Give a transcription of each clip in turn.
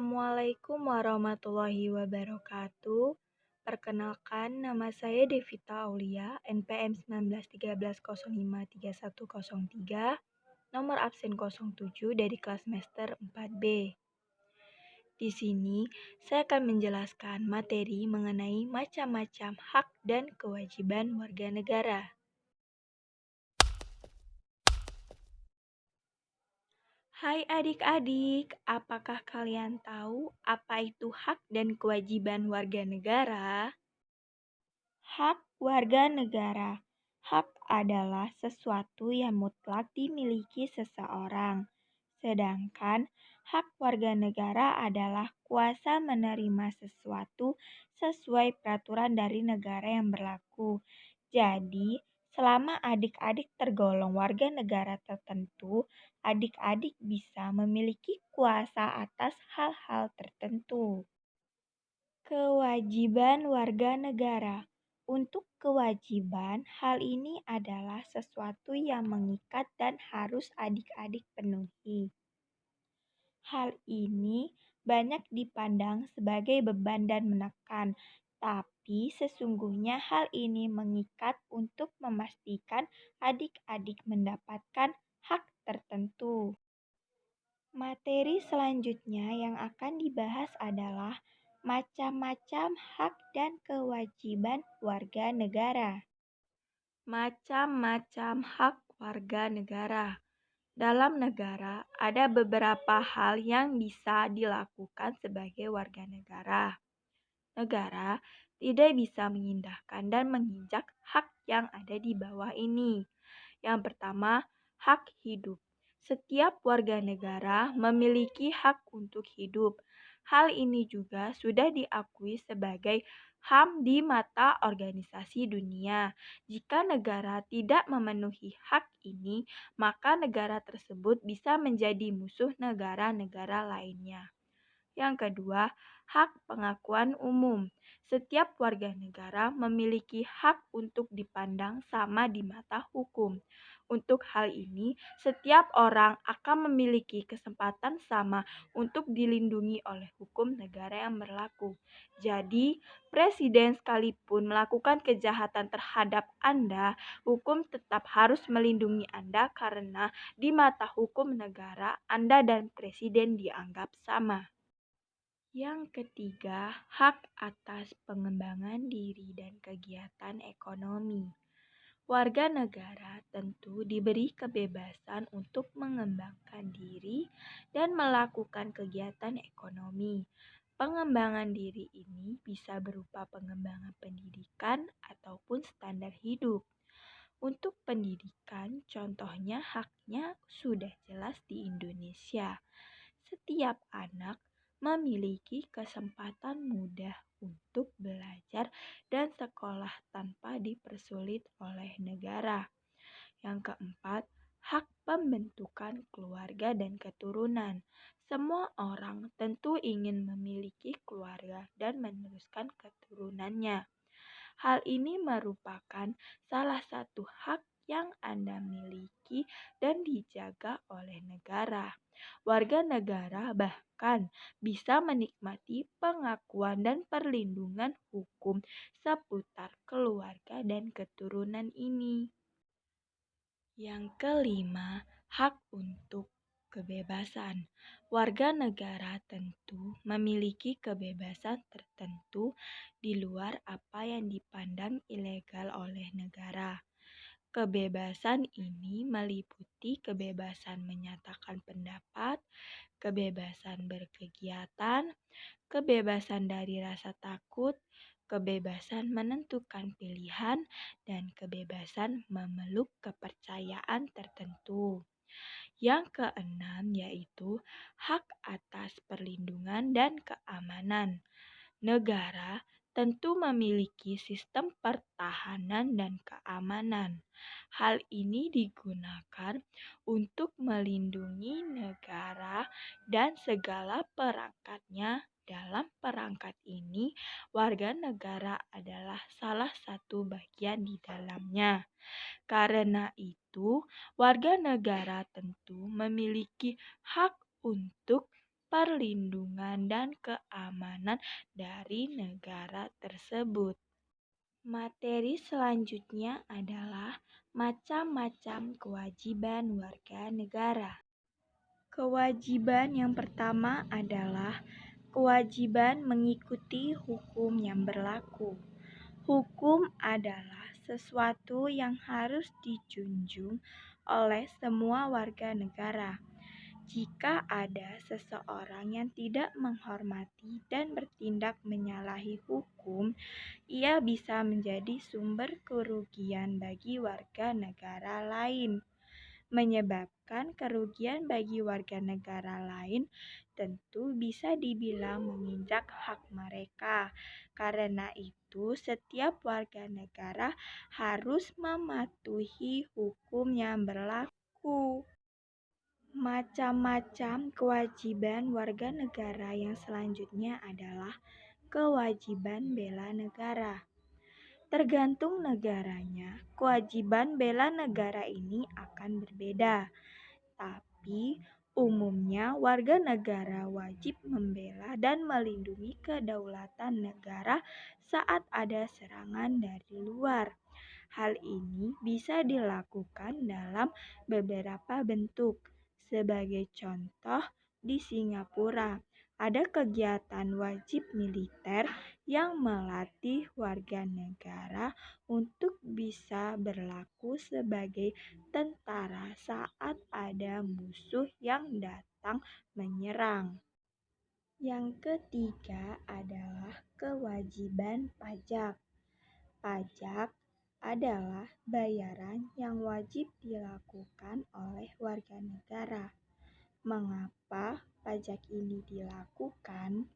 Assalamualaikum warahmatullahi wabarakatuh. Perkenalkan, nama saya Devita Aulia, NPM 1913053103, nomor absen 07 dari kelas semester 4B. Di sini, saya akan menjelaskan materi mengenai macam-macam hak dan kewajiban warga negara. Hai adik-adik, apakah kalian tahu apa itu hak dan kewajiban warga negara? Hak warga negara. Hak adalah sesuatu yang mutlak dimiliki seseorang. Sedangkan hak warga negara adalah kuasa menerima sesuatu sesuai peraturan dari negara yang berlaku. Jadi, selama adik-adik tergolong warga negara tertentu, adik-adik bisa memiliki kuasa atas hal-hal tertentu. Kewajiban warga negara. Untuk kewajiban, hal ini adalah sesuatu yang mengikat dan harus adik-adik penuhi. Hal ini banyak dipandang sebagai beban dan menekan, tapi sesungguhnya hal ini mengikat untuk memastikan adik-adik mendapatkan hak tertentu. Materi selanjutnya yang akan dibahas adalah macam-macam hak dan kewajiban warga negara. Macam-macam hak warga negara. Dalam negara, ada beberapa hal yang bisa dilakukan sebagai warga negara. Negara tidak bisa mengindahkan dan menginjak hak yang ada di bawah ini. Yang pertama, hak hidup. Setiap warga negara memiliki hak untuk hidup. Hal ini juga sudah diakui sebagai HAM di mata organisasi dunia. Jika negara tidak memenuhi hak ini, maka negara tersebut bisa menjadi musuh negara-negara lainnya. Yang kedua, hak pengakuan umum. Setiap warga negara memiliki hak untuk dipandang sama di mata hukum. Untuk hal ini, setiap orang akan memiliki kesempatan sama untuk dilindungi oleh hukum negara yang berlaku. Jadi, presiden sekalipun melakukan kejahatan terhadap Anda, hukum tetap harus melindungi Anda karena di mata hukum negara, Anda dan presiden dianggap sama. Yang ketiga, hak atas pengembangan diri dan kegiatan ekonomi. Warga negara tentu diberi kebebasan untuk mengembangkan diri dan melakukan kegiatan ekonomi. Pengembangan diri ini bisa berupa pengembangan pendidikan ataupun standar hidup. Untuk pendidikan, contohnya haknya sudah jelas di Indonesia. Setiap anak memiliki kesempatan mudah untuk belajar dan sekolah tanpa dipersulit oleh negara. Yang keempat, hak pembentukan keluarga dan keturunan. Semua orang tentu ingin memiliki keluarga dan meneruskan keturunannya. Hal ini merupakan salah satu hak yang Anda miliki dan dijaga oleh negara. Warga negara bahkan bisa menikmati pengakuan dan perlindungan hukum seputar keluarga dan keturunan ini. Yang kelima, hak untuk kebebasan. Warga negara tentu memiliki kebebasan tertentu di luar apa yang dipandang ilegal oleh negara. Kebebasan ini meliputi kebebasan menyatakan pendapat, kebebasan berkegiatan, kebebasan dari rasa takut, kebebasan menentukan pilihan, dan kebebasan memeluk kepercayaan tertentu. Yang keenam yaitu hak atas perlindungan dan keamanan. Negara tentu memiliki sistem pertahanan dan keamanan. Hal ini digunakan untuk melindungi negara dan segala perangkatnya. Dalam perangkat ini, warga negara adalah salah satu bagian di dalamnya. Karena itu, warga negara tentu memiliki hak untuk perlindungan, dan keamanan dari negara tersebut. Materi selanjutnya adalah macam-macam kewajiban warga negara. Kewajiban yang pertama adalah kewajiban mengikuti hukum yang berlaku. Hukum adalah sesuatu yang harus dijunjung oleh semua warga negara. Jika ada seseorang yang tidak menghormati dan bertindak menyalahi hukum, ia bisa menjadi sumber kerugian bagi warga negara lain. Menyebabkan kerugian bagi warga negara lain tentu bisa dibilang menginjak hak mereka. Karena itu, setiap warga negara harus mematuhi hukum yang berlaku. Macam-macam kewajiban warga negara yang selanjutnya adalah kewajiban bela negara. Tergantung negaranya, kewajiban bela negara ini akan berbeda. Tapi umumnya warga negara wajib membela dan melindungi kedaulatan negara saat ada serangan dari luar. Hal ini bisa dilakukan dalam beberapa bentuk. Sebagai contoh, di Singapura ada kegiatan wajib militer yang melatih warga negara untuk bisa berlaku sebagai tentara saat ada musuh yang datang menyerang. Yang ketiga adalah kewajiban pajak. Pajak adalah bayaran yang wajib dilakukan oleh warga negara. Mengapa pajak ini dilakukan?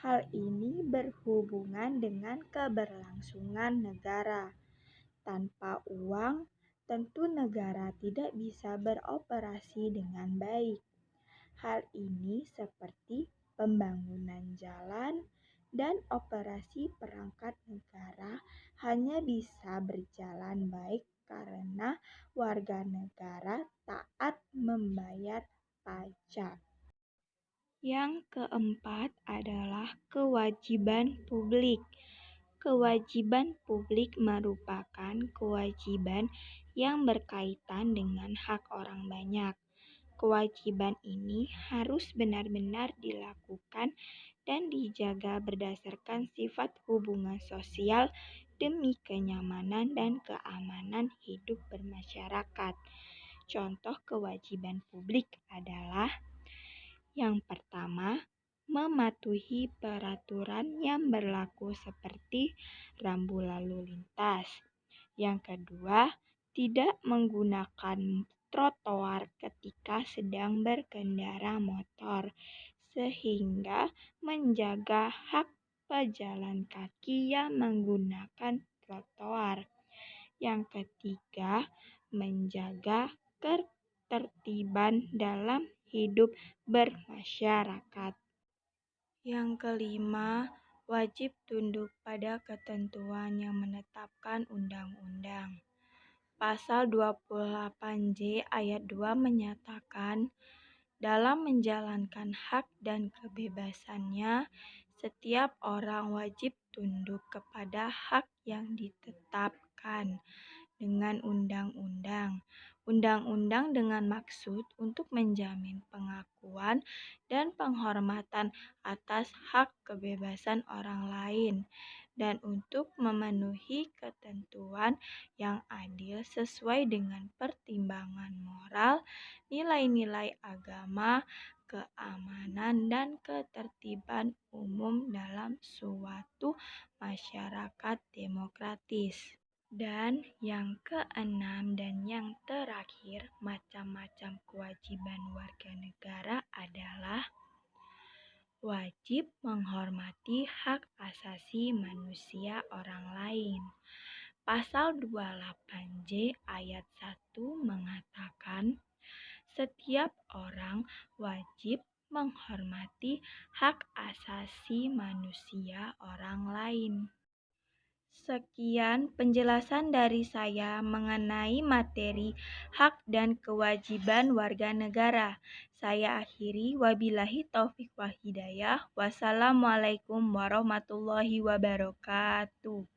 Hal ini berhubungan dengan keberlangsungan negara. Tanpa uang, tentu negara tidak bisa beroperasi dengan baik. Hal ini seperti pembangunan jalan dan operasi perangkat negara hanya bisa berjalan baik karena warga negara taat membayar pajak. Yang keempat adalah kewajiban publik. Kewajiban publik merupakan kewajiban yang berkaitan dengan hak orang banyak. Kewajiban ini harus benar-benar dilakukan dan dijaga berdasarkan sifat hubungan sosial demi kenyamanan dan keamanan hidup bermasyarakat. Contoh kewajiban publik adalah yang pertama, mematuhi peraturan yang berlaku seperti rambu lalu lintas. Yang kedua, tidak menggunakan trotoar ketika sedang berkendara motor, sehingga menjaga hak pejalan kaki yang menggunakan trotoar. Yang ketiga, menjaga ketertiban dalam hidup bermasyarakat. Yang kelima, wajib tunduk pada ketentuan yang menetapkan undang-undang. Pasal 28J ayat 2 menyatakan, dalam menjalankan hak dan kebebasannya, setiap orang wajib tunduk kepada hak yang ditetapkan dengan undang-undang. Undang-undang dengan maksud untuk menjamin pengakuan dan penghormatan atas hak kebebasan orang lain dan untuk memenuhi ketentuan yang adil sesuai dengan pertimbangan moral, nilai-nilai agama, keamanan, dan ketertiban umum dalam suatu masyarakat demokratis. Dan yang keenam dan yang terakhir, macam-macam kewajiban warga negara adalah wajib menghormati hak asasi manusia orang lain. Pasal 28J ayat 1 mengatakan, setiap orang wajib menghormati hak asasi manusia orang lain. Sekian penjelasan dari saya mengenai materi hak dan kewajiban warga negara. Saya akhiri, wabillahi taufik wal hidayah. Wassalamualaikum warahmatullahi wabarakatuh.